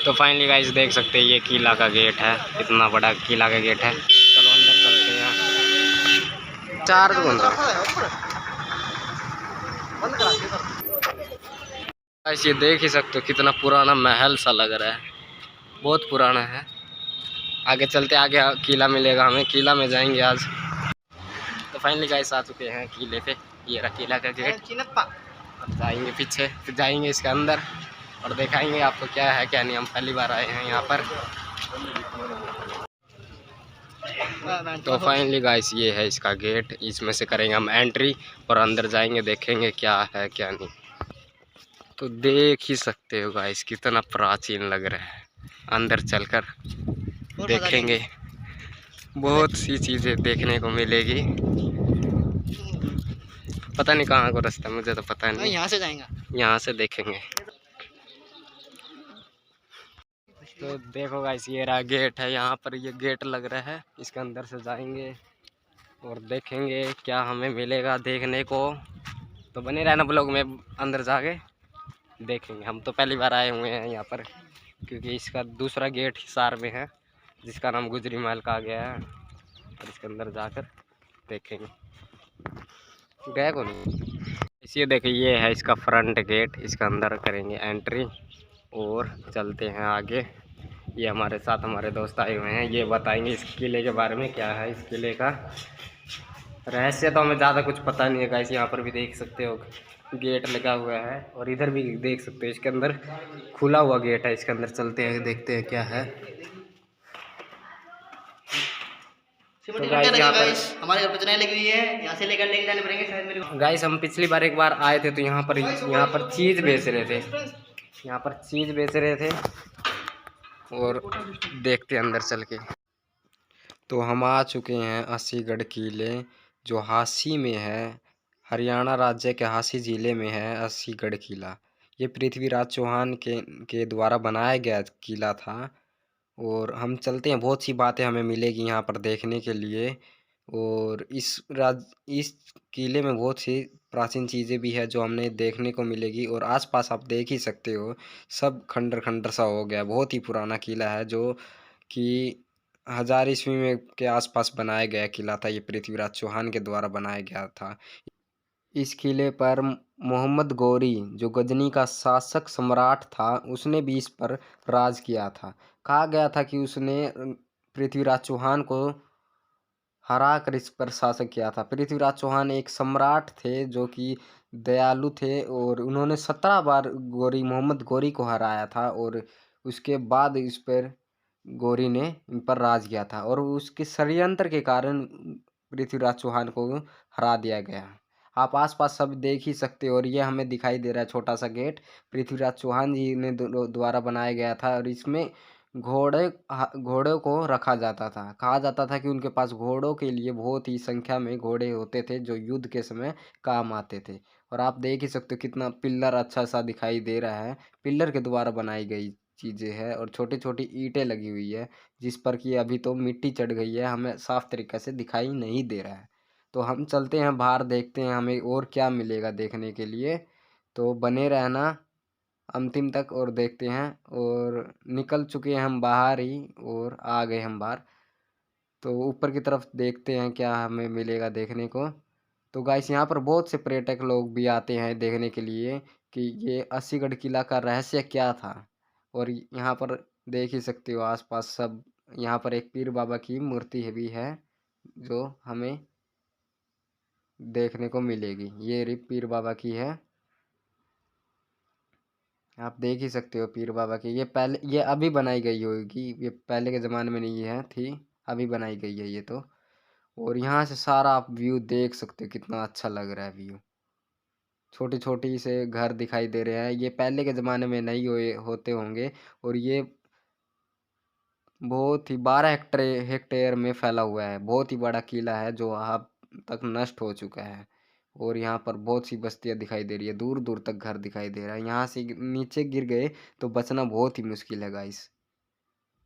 तो finally guys देख सकते हैं ये किला का गेट है, कितना बड़ा किला का गेट है। चलो अंदर चलते हैं। चार गाइस ये देख ही सकते हो कितना पुराना महल सा लग रहा है, बहुत पुराना है। आगे चलते आगे किला मिलेगा हमें, किला में जाएंगे आज। तो फाइनली गाइस आ चुके हैं किले पे, ये रहा किला का गेट। अब जाएंगे पीछे, फिर जाएंगे इसके अंदर और दिखाएंगे आपको क्या है क्या नहीं। हम पहली बार आए हैं यहाँ पर। तो फाइनली गाइस ये है इसका गेट, इसमें से करेंगे हम एंट्री और अंदर जाएंगे, देखेंगे क्या है क्या नहीं। तो देख ही सकते हो गाइस कितना प्राचीन लग रहा है। अंदर चलकर देखेंगे, बहुत सी चीज़ें देखने को मिलेगी। पता नहीं कहाँ को रास्ता, मुझे तो पता नहीं। यहाँ से जाएंगे, यहाँ से देखेंगे। तो देखो गाइस ये रहा गेट है, यहाँ पर ये गेट लग रहा है। इसके अंदर से जाएंगे और देखेंगे क्या हमें मिलेगा देखने को। तो बने रहना ब्लॉग में, अंदर जाके देखेंगे। हम तो पहली बार आए हुए हैं यहाँ पर, क्योंकि इसका दूसरा गेट हिसार में है जिसका नाम गुजरी महल कहा गया है। और इसके अंदर जाकर देखेंगे। गए को नहीं। इसी देखिए ये है इसका फ्रंट गेट, इसका अंदर करेंगे एंट्री और चलते हैं आगे। ये हमारे साथ हमारे दोस्त आए हुए हैं, ये बताएंगे इस किले के बारे में, क्या है इस किले का रहस्य। तो हमें ज़्यादा कुछ पता नहीं है गाइस। यहाँ पर भी देख सकते हो गेट लगा हुआ है और इधर भी देख सकते हो, इसके अंदर खुला हुआ गेट है। इसके अंदर चलते हैं, देखते हैं क्या है। तो गाइस यहाँ पर हमारे घर पे चुनाई लगी हुई है, यहाँ से लेकर लेके जाने पड़ेंगे शायद मेरे को। गाइस हम पिछली बार एक बार आए थे तो यहाँ पर चीज़ बेच रहे थे, यहाँ पर चीज़ बेच रहे थे और देखते अंदर चल के। तो हम आ चुके हैं अस्सीगढ़ किले, जो हांसी में है। हरियाणा राज्य के हांसी ज़िले में है अस्सीगढ़ किला। ये पृथ्वीराज चौहान के द्वारा बनाया गया किला था। और हम चलते हैं, बहुत सी बातें हमें मिलेगी यहाँ पर देखने के लिए। और इस किले में बहुत सी प्राचीन चीज़ें भी है जो हमने देखने को मिलेगी। और आसपास आप देख ही सकते हो सब खंडर खंडर सा हो गया। बहुत ही पुराना किला है, जो कि 1000 ईस्वी में के आसपास बनाया गया किला था। ये पृथ्वीराज चौहान के द्वारा बनाया गया था। इस किले पर मोहम्मद गौरी, जो गजनी का शासक सम्राट था, उसने भी इस पर राज किया था। कहा गया था कि उसने पृथ्वीराज चौहान को हरा कर इस पर शासन किया था। पृथ्वीराज चौहान एक सम्राट थे जो कि दयालु थे और उन्होंने 17 बार मोहम्मद गौरी को हराया था। और उसके बाद इस पर गौरी ने इन पर राज किया था और उसके षड्यंत्र के कारण पृथ्वीराज चौहान को हरा दिया गया। आप आसपास सब देख ही सकते हो। और ये हमें दिखाई दे रहा है छोटा सा गेट, पृथ्वीराज चौहान जी ने द्वारा बनाया गया था। और इसमें घोड़े को रखा जाता था। कहा जाता था कि उनके पास घोड़ों के लिए बहुत ही संख्या में घोड़े होते थे जो युद्ध के समय काम आते थे। और आप देख ही सकते हो कितना पिल्लर अच्छा सा दिखाई दे रहा है। पिल्लर के द्वारा बनाई गई चीज़ें हैं और छोटी छोटी ईंटें लगी हुई है, जिस पर कि अभी तो मिट्टी चढ़ गई है, हमें साफ तरीके से दिखाई नहीं दे रहा है। तो हम चलते हैं बाहर, देखते हैं हमें और क्या मिलेगा देखने के लिए। तो बने रहना अंतिम तक और देखते हैं। और निकल चुके हैं हम बाहर ही और आ गए हम बाहर। तो ऊपर की तरफ देखते हैं क्या हमें मिलेगा देखने को। तो गाइस यहाँ पर बहुत से पर्यटक लोग भी आते हैं देखने के लिए कि ये अस्सीगढ़ किला का रहस्य क्या था। और यहाँ पर देख ही सकते हो आसपास सब। यहाँ पर एक पीर बाबा की मूर्ति भी है जो हमें देखने को मिलेगी। ये रही पीर बाबा की है, आप देख ही सकते हो पीर बाबा की। ये अभी बनाई गई होगी, ये पहले के ज़माने में नहीं है थी, अभी बनाई गई है ये तो। और यहाँ से सारा आप व्यू देख सकते हो, कितना अच्छा लग रहा है व्यू। छोटी छोटी से घर दिखाई दे रहे हैं, ये पहले के ज़माने में नहीं होते होंगे। और ये बहुत ही 12 हेक्टेयर में फैला हुआ है। बहुत ही बड़ा किला है जो अब तक नष्ट हो चुका है। और यहाँ पर बहुत सी बस्तियाँ दिखाई दे रही है, दूर दूर तक घर दिखाई दे रहा है। यहाँ से नीचे गिर गए तो बचना बहुत ही मुश्किल है गाइस।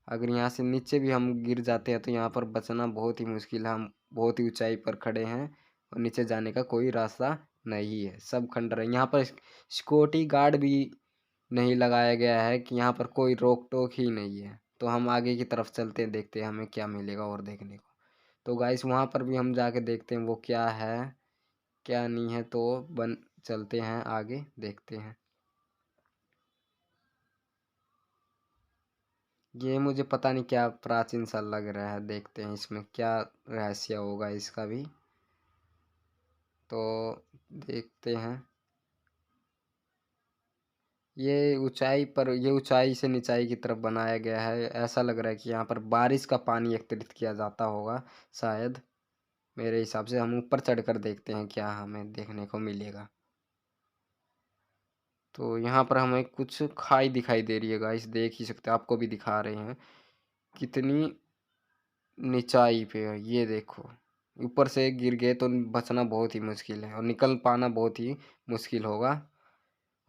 अगर यहाँ से नीचे भी हम गिर जाते हैं तो यहाँ पर बचना बहुत ही मुश्किल है। हम बहुत ही ऊंचाई पर खड़े हैं और नीचे जाने का कोई रास्ता नहीं है, सब खंडर है। यहाँ पर सिक्योरिटी गार्ड भी नहीं लगाया गया है कि यहाँ पर कोई रोक टोक ही नहीं है। तो हम आगे की तरफ चलते हैं, देखते हैं हमें क्या मिलेगा और देखने को। तो गाइस वहाँ पर भी हम जाके देखते हैं वो क्या है क्या नहीं है। तो बन चलते हैं आगे, देखते हैं। ये मुझे पता नहीं क्या प्राचीन सा लग रहा है, देखते हैं इसमें क्या रहस्य होगा इसका भी। तो देखते हैं। ये ऊंचाई से निचाई की तरफ बनाया गया है। ऐसा लग रहा है कि यहाँ पर बारिश का पानी एकत्रित किया जाता होगा शायद। मेरे हिसाब से हम ऊपर चढ़कर देखते हैं क्या हमें देखने को मिलेगा। तो यहाँ पर हमें कुछ खाई दिखाई दे रही है गाइस, देख ही सकते हैं, आपको भी दिखा रहे हैं कितनी निचाई पे है। ये देखो, ऊपर से गिर गए तो बचना बहुत ही मुश्किल है और निकल पाना बहुत ही मुश्किल होगा।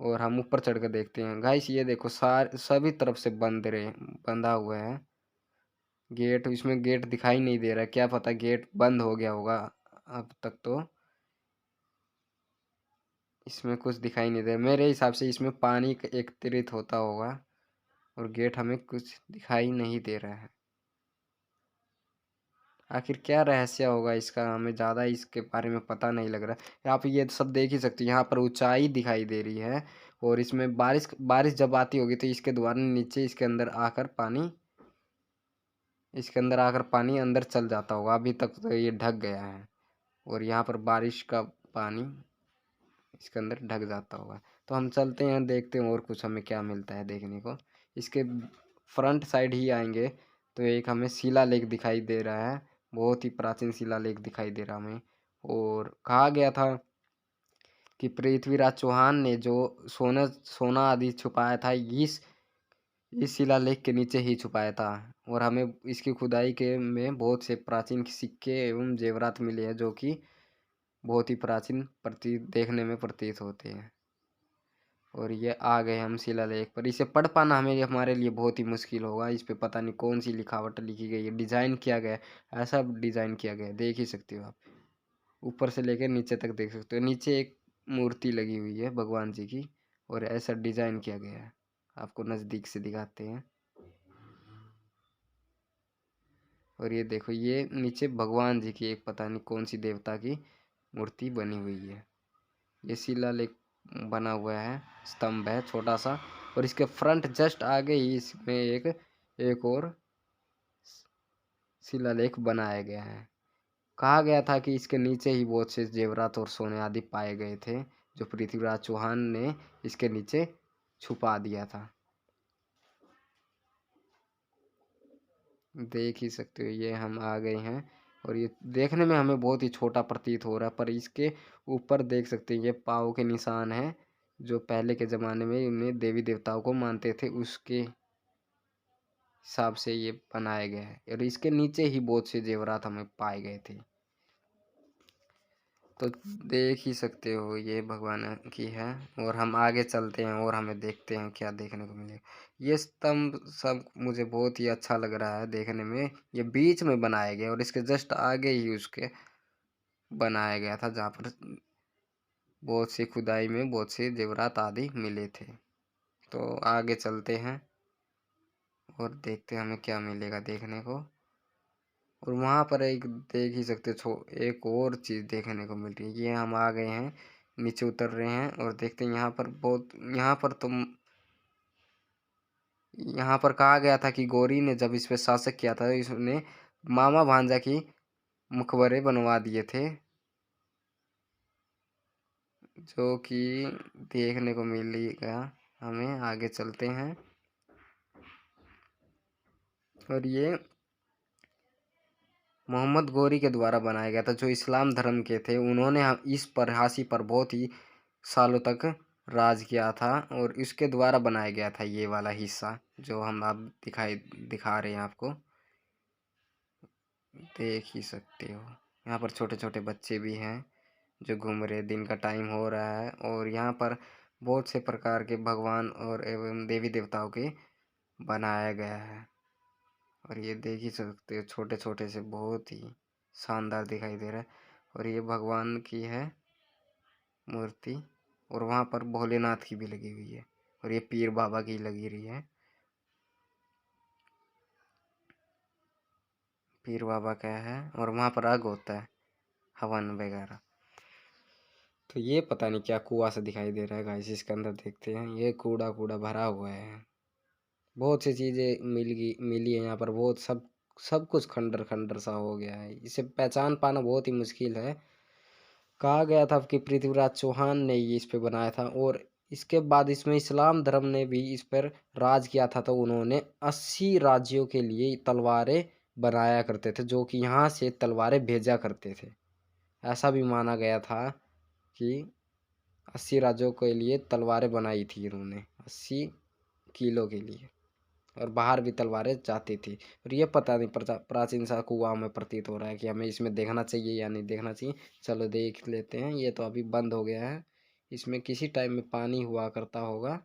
और हम ऊपर चढ़ कर देखते हैं गाइस, ये देखो सभी तरफ से बंधा हुआ है गेट। इसमें गेट दिखाई नहीं दे रहा है, क्या पता गेट बंद हो गया होगा अब तक। तो इसमें कुछ दिखाई नहीं दे रहा, मेरे हिसाब से इसमें पानी एकत्रित होता होगा और गेट हमें कुछ दिखाई नहीं दे रहा है। आखिर क्या रहस्य होगा इसका, हमें ज़्यादा इसके बारे में पता नहीं लग रहा। आप ये सब देख ही सकते हैं, यहाँ पर ऊंचाई दिखाई दे रही है और इसमें बारिश बारिश जब आती होगी तो इसके द्वारा नीचे इसके अंदर आकर पानी अंदर चल जाता होगा। अभी तक तो ये ढक गया है और यहाँ पर बारिश का पानी इसके अंदर ढक जाता होगा। तो हम चलते हैं, देखते हैं और कुछ हमें क्या मिलता है देखने को। इसके फ्रंट साइड ही आएंगे तो एक हमें शिलालेख दिखाई दे रहा है, बहुत ही प्राचीन शिलालेख दिखाई दे रहा हमें। और कहा गया था कि पृथ्वीराज चौहान ने जो सोना सोना आदि छुपाया था इस शिलालेख के नीचे ही छुपाया था। और हमें इसकी खुदाई के में बहुत से प्राचीन सिक्के एवं जेवरात मिले हैं जो कि बहुत ही प्राचीन प्रतीत देखने में प्रतीत होते हैं। और ये आ गए हम शिलालेख पर। इसे पढ़ पाना हमारे लिए बहुत ही मुश्किल होगा। इस पे पता नहीं कौन सी लिखावट लिखी गई है, डिजाइन किया गया है, ऐसा डिजाइन किया गया है, देख ही सकते हो आप। ऊपर से लेकर नीचे तक देख सकते हो, नीचे एक मूर्ति लगी हुई है भगवान जी की और ऐसा डिजाइन किया गया है। आपको नजदीक से दिखाते हैं। और ये देखो, ये नीचे भगवान जी की एक पता नहीं कौन सी देवता की मूर्ति बनी हुई है। ये शिलालेख बना हुआ है, स्तंभ है छोटा सा। और इसके फ्रंट जस्ट आगे ही इसमें एक और शिलालेख बनाया गया है। कहा गया था कि इसके नीचे ही बहुत से जेवरात और सोने आदि पाए गए थे जो पृथ्वीराज चौहान ने इसके नीचे छुपा दिया था। देख ही सकते हो, ये हम आ गए हैं और ये देखने में हमें बहुत ही छोटा प्रतीत हो रहा है, पर इसके ऊपर देख सकते हैं ये पाँव के निशान हैं जो पहले के ज़माने में उन्हें देवी देवताओं को मानते थे उसके हिसाब से ये बनाया गया है। और इसके नीचे ही बहुत से जेवरात हमें पाए गए थे। तो देख ही सकते हो ये भगवान की है। और हम आगे चलते हैं और हमें देखते हैं क्या देखने को मिलेगा। ये स्तंभ सब मुझे बहुत ही अच्छा लग रहा है देखने में। ये बीच में बनाया गया और इसके जस्ट आगे ही उसके बनाया गया था जहाँ पर बहुत सी खुदाई में बहुत से जेवरात आदि मिले थे। तो आगे चलते हैं और देखते हैं हमें क्या मिलेगा देखने को। और वहाँ पर एक देख ही सकते छो एक और चीज़ देखने को मिल रही है। ये हम आ गए हैं, नीचे उतर रहे हैं और देखते हैं यहाँ पर कहा गया था कि गौरी ने जब इस पे शासक किया था इसने मामा भांजा की मकबरे बनवा दिए थे जो कि देखने को मिलेगा हमें। आगे चलते हैं और ये मोहम्मद गौरी के द्वारा बनाया गया था जो इस्लाम धर्म के थे। उन्होंने इस परहासी पर बहुत ही सालों तक राज किया था और इसके द्वारा बनाया गया था ये वाला हिस्सा जो हम आप दिखा रहे हैं आपको। देख ही सकते हो यहाँ पर छोटे छोटे बच्चे भी हैं जो घूम रहे। दिन का टाइम हो रहा है और यहाँ पर बहुत से प्रकार के भगवान और एवं देवी देवताओं के बनाया गया है। और ये देख ही सकते हो छोटे छोटे से बहुत ही शानदार दिखाई दे रहा है। और ये भगवान की है मूर्ति और वहाँ पर भोलेनाथ की भी लगी हुई है। और ये पीर बाबा की लगी रही है, पीर बाबा का है। और वहाँ पर आग होता है, हवन वगैरह। तो ये पता नहीं क्या कुआं सा दिखाई दे रहा है गाइस, इसके अंदर देखते हैं। ये कूड़ा कूड़ा भरा हुआ है, बहुत सी चीज़ें मिली है यहाँ पर, बहुत सब सब कुछ खंडर खंडर सा हो गया है। इसे पहचान पाना बहुत ही मुश्किल है। कहा गया था कि पृथ्वीराज चौहान ने ये इस पे बनाया था, और इसके बाद इसमें इस्लाम धर्म ने भी इस पर राज किया था। तो उन्होंने 80 राज्यों के लिए तलवारें बनाया करते थे, जो कि यहाँ से तलवारें भेजा करते थे। ऐसा भी माना गया था कि 80 राज्यों के लिए तलवारें बनाई थी इन्होंने, 80 किलो के लिए, और बाहर भी तलवारें जाती थी। और ये पता नहीं प्राचीन सा कुआं में प्रतीत हो रहा है कि हमें इसमें देखना चाहिए या नहीं देखना चाहिए। चलो देख लेते हैं। ये तो अभी बंद हो गया है, इसमें किसी टाइम में पानी हुआ करता होगा।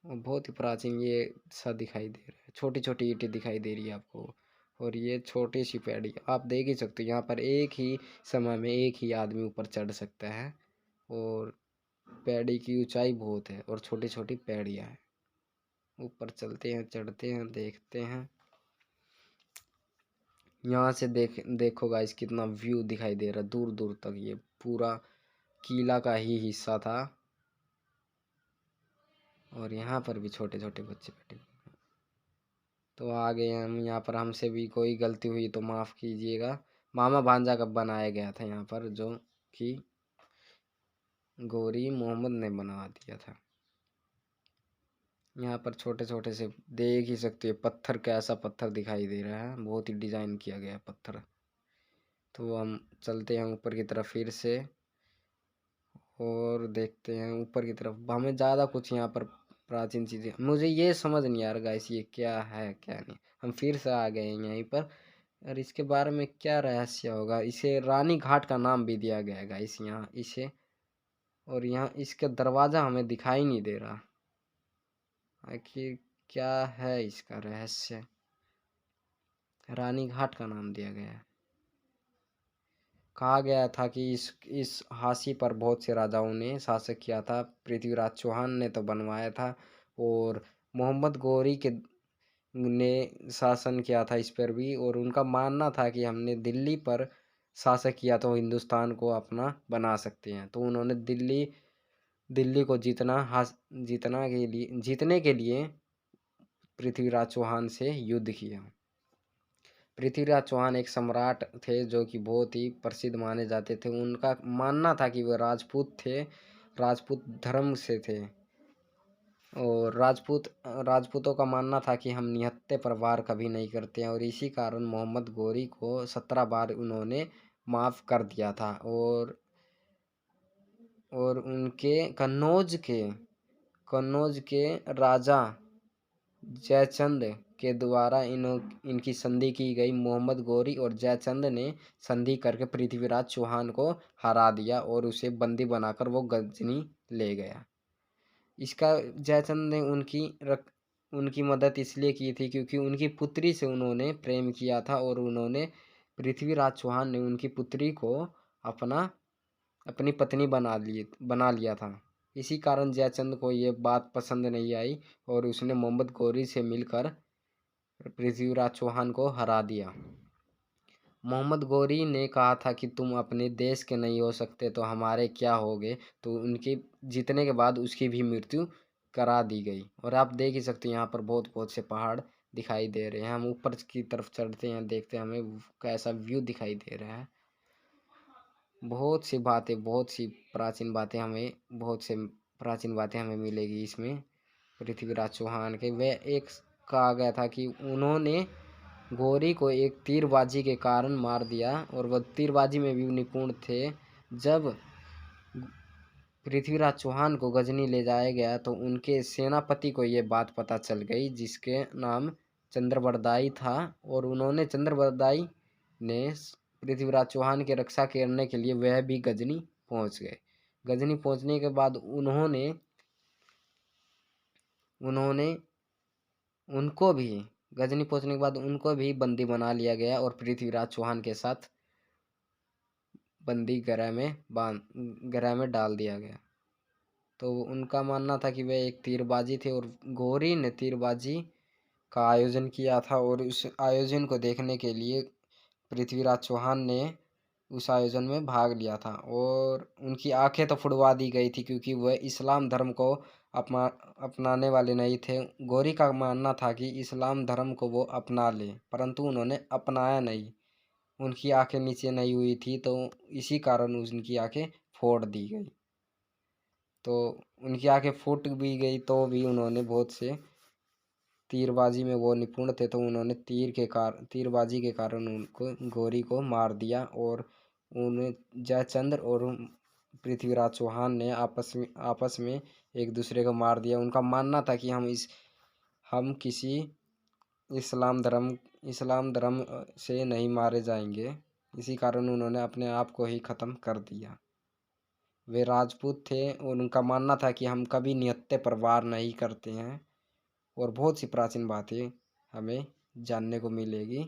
और बहुत ही प्राचीन ये सा दिखाई दे रहा है, छोटी छोटी ईंटें दिखाई दे रही है आपको। और ये छोटी सी पैड़ी आप देख ही सकते हो, यहाँ पर एक ही समय में एक ही आदमी ऊपर चढ़ सकता है। और पैड़ी की ऊंचाई बहुत है और छोटी छोटी पैड़ियाँ हैं। ऊपर चलते हैं, चढ़ते हैं, देखते हैं। यहाँ से देखो गाइस, कितना व्यू दिखाई दे रहा है दूर दूर तक। ये पूरा किला का ही हिस्सा था। और यहाँ पर भी छोटे छोटे बच्चे बैठे हुए हैं। तो आ गए हम यहाँ पर। हमसे भी कोई गलती हुई तो माफ़ कीजिएगा। मामा भांजा का बनाया गया था यहाँ पर, जो कि गौरी मोहम्मद ने बनवा दिया था। यहाँ पर छोटे छोटे से देख ही सकते हो, पत्थर कैसा पत्थर दिखाई दे रहा है, बहुत ही डिजाइन किया गया है पत्थर। तो हम चलते हैं ऊपर की तरफ फिर से, और देखते हैं ऊपर की तरफ। हमें ज़्यादा कुछ यहाँ पर प्राचीन चीज़ें, मुझे ये समझ नहीं आ रहा गाइस, ये क्या है क्या नहीं। हम फिर से आ गए हैं यहीं पर, और इसके बारे में क्या रहस्य होगा। इसे रानी घाट का नाम भी दिया गया है गाइस यहाँ इसे। और यहाँ इसका दरवाज़ा हमें दिखाई नहीं दे रहा, आखिर क्या है इसका रहस्य। रानी घाट का नाम दिया गया है। कहा गया था कि इस हाशी पर बहुत से राजाओं ने शासक किया था। पृथ्वीराज चौहान ने तो बनवाया था, और मोहम्मद गौरी के ने शासन किया था इस पर भी। और उनका मानना था कि हमने दिल्ली पर शासक किया तो हिंदुस्तान को अपना बना सकते हैं। तो उन्होंने दिल्ली दिल्ली को जीतने के लिए पृथ्वीराज चौहान से युद्ध किया। पृथ्वीराज चौहान एक सम्राट थे जो कि बहुत ही प्रसिद्ध माने जाते थे। उनका मानना था कि वे राजपूत थे, राजपूत धर्म से थे। और राजपूतों का मानना था कि हम निहत्थे पर वार कभी नहीं करते हैं। और इसी कारण मोहम्मद गौरी को 17 बार उन्होंने माफ़ कर दिया था। और उनके कन्नौज के राजा जयचंद के द्वारा इनकी संधि की गई। मोहम्मद गौरी और जयचंद ने संधि करके पृथ्वीराज चौहान को हरा दिया, और उसे बंदी बनाकर वो गजनी ले गया। इसका जयचंद ने उनकी मदद इसलिए की थी क्योंकि उनकी पुत्री से उन्होंने प्रेम किया था, और उन्होंने पृथ्वीराज चौहान ने उनकी पुत्री को अपनी पत्नी बना लिया था। इसी कारण जयचंद को ये बात पसंद नहीं आई, और उसने मोहम्मद गौरी से मिलकर पृथ्वीराज चौहान को हरा दिया। मोहम्मद गौरी ने कहा था कि तुम अपने देश के नहीं हो सकते तो हमारे क्या होगे। तो उनके जीतने के बाद उसकी भी मृत्यु करा दी गई। और आप देख ही सकते हैं यहाँ पर बहुत बहुत से पहाड़ दिखाई दे रहे हैं। हम ऊपर की तरफ चढ़ते हैं, देखते हैं हमें कैसा व्यू दिखाई दे रहा है। बहुत से प्राचीन बातें हमें मिलेगी इसमें पृथ्वीराज चौहान के। वह एक कहा गया था कि उन्होंने गौरी को एक तीरबाजी के कारण मार दिया, और वह तीरबाजी में भी निपुण थे। जब पृथ्वीराज चौहान को गजनी ले जाया गया तो उनके सेनापति को ये बात पता चल गई, जिसके नाम चंद्रबरदाई था। और उन्होंने चंद्रबरदाई ने पृथ्वीराज चौहान की रक्षा करने के लिए वह भी गजनी पहुंच गए। गजनी पहुंचने के बाद उन्होंने उनको भी गजनी पहुंचने के बाद उनको भी बंदी बना लिया गया, और पृथ्वीराज चौहान के साथ बंदी गृह में डाल दिया गया। तो उनका मानना था कि वे एक तीरबाजी थे और गौरी ने तीरबाजी का आयोजन किया था और उस आयोजन को देखने के लिए पृथ्वीराज चौहान ने उस आयोजन में भाग लिया था और उनकी आंखें तो फुड़वा दी गई थी क्योंकि वह इस्लाम धर्म को अपनाने वाले नहीं थे। गौरी का मानना था कि इस्लाम धर्म को वो अपना ले, परंतु उन्होंने अपनाया नहीं। उनकी आंखें नीचे नहीं हुई थी तो इसी कारण उनकी आंखें फोड़ दी गई। तो उनकी आंखें फूट भी गई तो भी उन्होंने बहुत से तीरबाजी में वो निपुण थे तो उन्होंने तीरबाजी के कारण उनको गौरी को मार दिया और उन्हें जयचंद्र और पृथ्वीराज चौहान ने आपस में एक दूसरे को मार दिया। उनका मानना था कि हम किसी इस्लाम धर्म से नहीं मारे जाएंगे, इसी कारण उन्होंने अपने आप को ही ख़त्म कर दिया। वे राजपूत थे और उनका मानना था कि हम कभी निहत्थे पर वार नहीं करते हैं और बहुत सी प्राचीन बातें हमें जानने को मिलेगी।